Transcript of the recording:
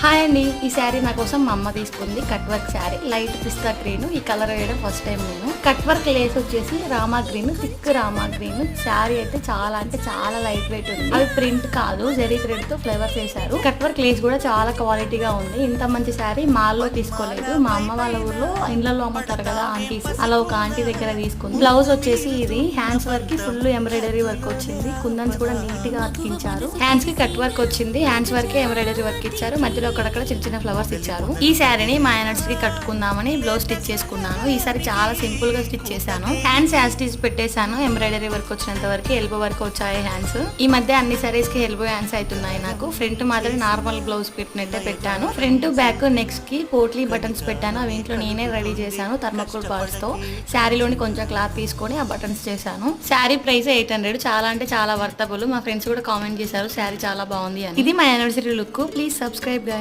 Hi అండి, ఈ శారీ నా కోసం మా అమ్మ తీసుకుంది. కట్ వర్క్ శారీ, లైట్ పిస్తా గ్రీన్. ఈ కలర్ వేయడం ఫస్ట్ టైం నేను. కట్ వర్క్ లేస్ వచ్చేసి Rama green, thick Rama green. Sari అయితే చాలా లైట్ వెయిట్ ఉంది. అవి ప్రింట్ కాదు, జెరీ థ్రెడ్ తో ఫ్లవర్స్ వేశారు. కట్ వర్క్ లేస్ కూడా చాలా క్వాలిటీగా ఉంది. ఇంత మంచి శారీ మాల్లో తీసుకోలేదు. మా అమ్మ వాళ్ళ ఊర్లో ఇండ్లలో అమ్ముతారు కదా ఆంటీస్, అలా ఒక ఆంటీ దగ్గర తీసుకుంది. బ్లౌజ్ వచ్చేసి ఇది హ్యాండ్స్ వర్క్ కి ఫుల్ ఎంబ్రాయిడరీ వర్క్ వచ్చింది. కుందన్స్ కూడా నీట్ గా అతికించారు. హ్యాండ్స్ కి కట్ వర్క్ వచ్చింది, హ్యాండ్స్ వర్క్ ఎంబ్రాయిడరీ వర్క్ ఇచ్చారు. మధ్యలో అక్కడక్కడ చిన్న చిన్న ఫ్లవర్స్ ఇచ్చారు. ఈ శారీని మా యానివర్సరీకి కట్టుకుందామని బ్లౌజ్ స్టిచ్ చేసుకున్నాను. ఈసారి చాలా సింపుల్ గా స్టిచ్ చేశాను. హ్యాండ్స్ యాజ్ స్టిచ్ పెట్టేశాను. ఎంబ్రాయిడరీ వర్క్ వచ్చినంత వరకు ఎల్బో వరకు వచ్చాయి హ్యాండ్స్. ఈ మధ్య అన్ని సారీస్ కి ఎల్బో హ్యాండ్స్ అవుతున్నాయి నాకు. ఫ్రంట్ మాత్రం నార్మల్ బ్లౌజ్ పెట్టినట్టే పెట్టాను. ఫ్రంట్ బ్యాక్ నెక్స్ట్ కి పోట్లీ బటన్స్ పెట్టాను. అవి ఇంట్లో నేనే రెడీ చేశాను థర్మోకోల్ బాల్స్ తో. శారీలోని కొంచెం క్లాత్ తీసుకొని ఆ బటన్స్ చేశాను. శారీ ప్రైస్ 800. చాలా అంటే చాలా వర్తబుల్. మా ఫ్రెండ్స్ కూడా కామెంట్ చేశారు శారీ చాలా బాగుంది అని. ఇది మా యానివర్సరీ లుక్. Please subscribe.